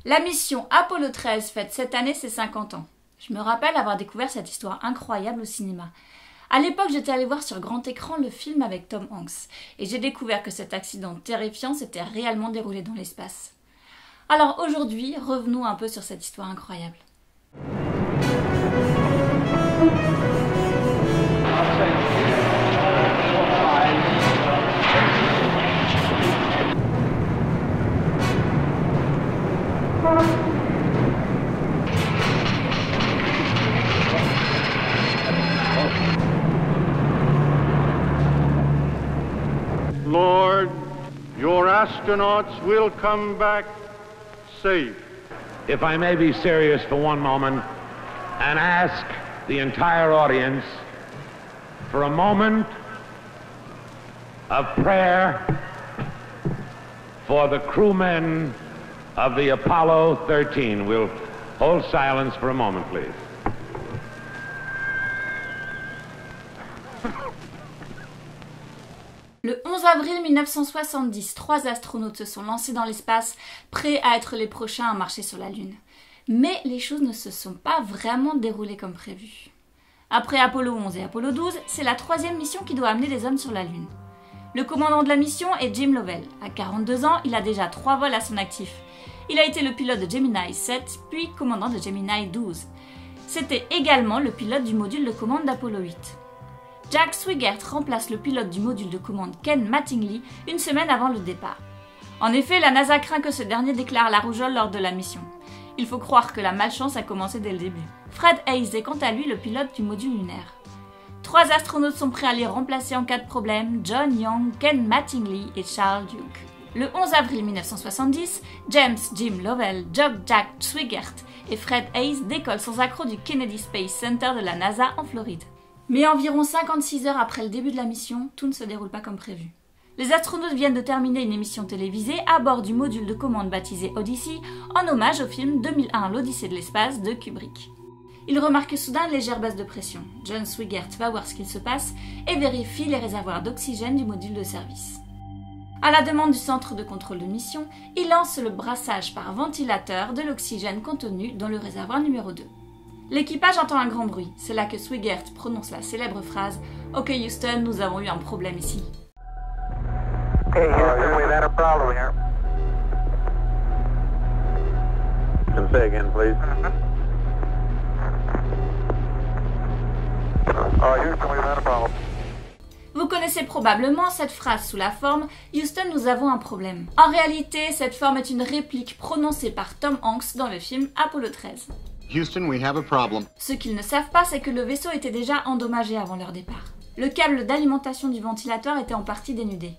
La mission Apollo 13 fête cette année ses 50 ans. Je me rappelle avoir découvert cette histoire incroyable au cinéma. À l'époque, j'étais allée voir sur grand écran le film avec Tom Hanks, et j'ai découvert que cet accident terrifiant s'était réellement déroulé dans l'espace. Alors aujourd'hui, revenons un peu sur cette histoire incroyable. Lord, your astronauts will come back safe. If I may be serious for one moment and ask the entire audience for a moment of prayer for the crewmen of the Apollo 13. We'll hold silence for a moment, please. Le 11 avril 1970, 3 astronautes se sont lancés dans l'espace, prêts à être les prochains à marcher sur la Lune. Mais les choses ne se sont pas vraiment déroulées comme prévu. Après Apollo 11 et Apollo 12, c'est la 3e mission qui doit amener des hommes sur la Lune. Le commandant de la mission est Jim Lovell. À 42 ans, il a déjà 3 vols à son actif. Il a été le pilote de Gemini 7, puis commandant de Gemini 12. C'était également le pilote du module de commande d'Apollo 8. Jack Swigert remplace le pilote du module de commande Ken Mattingly une semaine avant le départ. En effet, la NASA craint que ce dernier déclare la rougeole lors de la mission. Il faut croire que la malchance a commencé dès le début. Fred Haise est quant à lui le pilote du module lunaire. 3 astronautes sont prêts à les remplacer en cas de problème, John Young, Ken Mattingly et Charles Duke. Le 11 avril 1970, James Jim Lovell, Jack Swigert et Fred Haise décollent sans accroc du Kennedy Space Center de la NASA en Floride. Mais environ 56 heures après le début de la mission, tout ne se déroule pas comme prévu. Les astronautes viennent de terminer une émission télévisée à bord du module de commande baptisé Odyssey en hommage au film 2001 L'Odyssée de l'espace de Kubrick. Ils remarquent soudain une légère baisse de pression. John Swigert va voir ce qu'il se passe et vérifie les réservoirs d'oxygène du module de service. À la demande du centre de contrôle de mission, il lance le brassage par ventilateur de l'oxygène contenu dans le réservoir numéro 2. L'équipage entend un grand bruit. C'est là que Swigert prononce la célèbre phrase « Ok Houston, nous avons eu un problème ici ». Okay, Houston, we've had a problem here. Can say again, please. Houston, we've had a problem. Vous connaissez probablement cette phrase sous la forme « Houston, nous avons un problème ». En réalité, cette forme est une réplique prononcée par Tom Hanks dans le film Apollo 13. Houston, we have a problem. Ce qu'ils ne savent pas, c'est que le vaisseau était déjà endommagé avant leur départ. Le câble d'alimentation du ventilateur était en partie dénudé.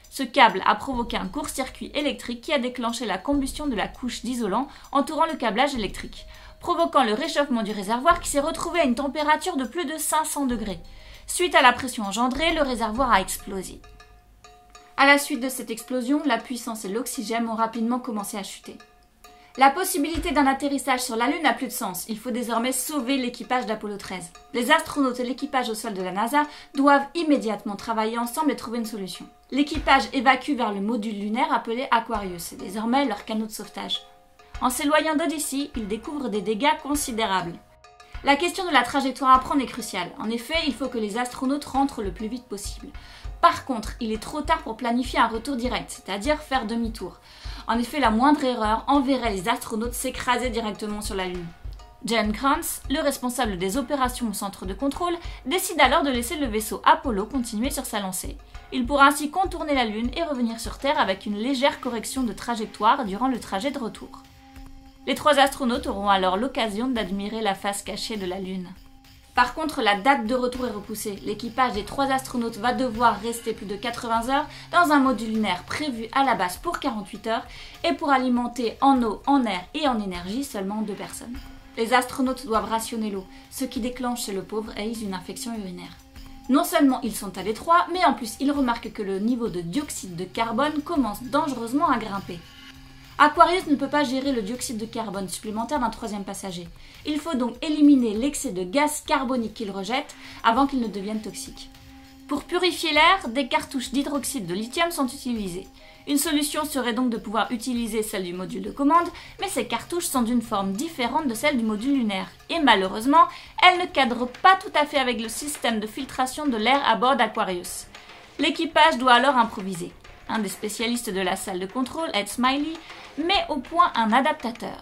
Ce câble a provoqué un court-circuit électrique qui a déclenché la combustion de la couche d'isolant entourant le câblage électrique, provoquant le réchauffement du réservoir qui s'est retrouvé à une température de plus de 500 degrés. Suite à la pression engendrée, le réservoir a explosé. À la suite de cette explosion, la puissance et l'oxygène ont rapidement commencé à chuter. La possibilité d'un atterrissage sur la Lune n'a plus de sens. Il faut désormais sauver l'équipage d'Apollo 13. Les astronautes et l'équipage au sol de la NASA doivent immédiatement travailler ensemble et trouver une solution. L'équipage évacue vers le module lunaire appelé Aquarius. C'est désormais leur canot de sauvetage. En s'éloignant d'Odyssey, ils découvrent des dégâts considérables. La question de la trajectoire à prendre est cruciale. En effet, il faut que les astronautes rentrent le plus vite possible. Par contre, il est trop tard pour planifier un retour direct, c'est-à-dire faire demi-tour. En effet, la moindre erreur enverrait les astronautes s'écraser directement sur la Lune. Jen Kranz, le responsable des opérations au centre de contrôle, décide alors de laisser le vaisseau Apollo continuer sur sa lancée. Il pourra ainsi contourner la Lune et revenir sur Terre avec une légère correction de trajectoire durant le trajet de retour. Les 3 astronautes auront alors l'occasion d'admirer la face cachée de la Lune. Par contre, la date de retour est repoussée. L'équipage des 3 astronautes va devoir rester plus de 80 heures dans un module lunaire prévu à la base pour 48 heures et pour alimenter en eau, en air et en énergie seulement 2 personnes. Les astronautes doivent rationner l'eau, ce qui déclenche chez le pauvre Haise une infection urinaire. Non seulement ils sont à l'étroit, mais en plus ils remarquent que le niveau de dioxyde de carbone commence dangereusement à grimper. Aquarius ne peut pas gérer le dioxyde de carbone supplémentaire d'un 3e passager. Il faut donc éliminer l'excès de gaz carbonique qu'il rejette avant qu'il ne devienne toxique. Pour purifier l'air, des cartouches d'hydroxyde de lithium sont utilisées. Une solution serait donc de pouvoir utiliser celle du module de commande, mais ces cartouches sont d'une forme différente de celle du module lunaire, et malheureusement, elles ne cadrent pas tout à fait avec le système de filtration de l'air à bord d'Aquarius. L'équipage doit alors improviser. Un des spécialistes de la salle de contrôle, Ed Smiley, met au point un adaptateur.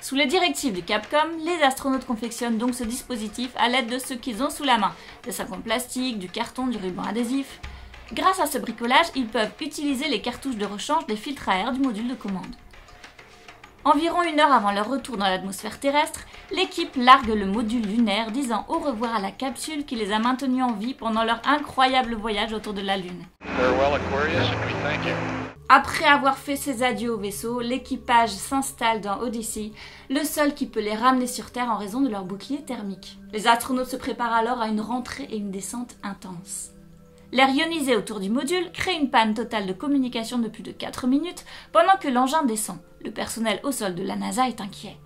Sous les directives du Capcom, les astronautes confectionnent donc ce dispositif à l'aide de ce qu'ils ont sous la main, des sacs en plastique, du carton, du ruban adhésif. Grâce à ce bricolage, ils peuvent utiliser les cartouches de rechange des filtres à air du module de commande. Environ 1 heure avant leur retour dans l'atmosphère terrestre, l'équipe largue le module lunaire, disant au revoir à la capsule qui les a maintenus en vie pendant leur incroyable voyage autour de la Lune. Farewell, Aquarius, and we thank you. Après avoir fait ses adieux au vaisseau, l'équipage s'installe dans Odyssey, le seul qui peut les ramener sur Terre en raison de leur bouclier thermique. Les astronautes se préparent alors à une rentrée et une descente intense. L'air ionisé autour du module crée une panne totale de communication de plus de 4 minutes pendant que l'engin descend. Le personnel au sol de la NASA est inquiet.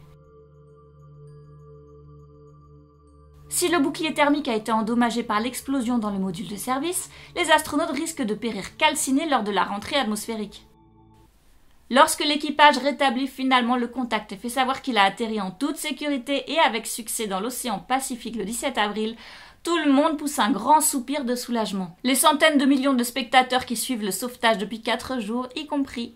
Si le bouclier thermique a été endommagé par l'explosion dans le module de service, les astronautes risquent de périr calcinés lors de la rentrée atmosphérique. Lorsque l'équipage rétablit finalement le contact et fait savoir qu'il a atterri en toute sécurité et avec succès dans l'océan Pacifique le 17 avril, tout le monde pousse un grand soupir de soulagement. Les centaines de millions de spectateurs qui suivent le sauvetage depuis 4 jours, y compris.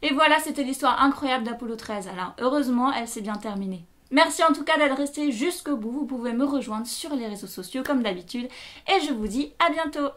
Et voilà, c'était l'histoire incroyable d'Apollo 13. Alors heureusement, elle s'est bien terminée. Merci en tout cas d'être resté jusqu'au bout. Vous pouvez me rejoindre sur les réseaux sociaux comme d'habitude. Et je vous dis à bientôt.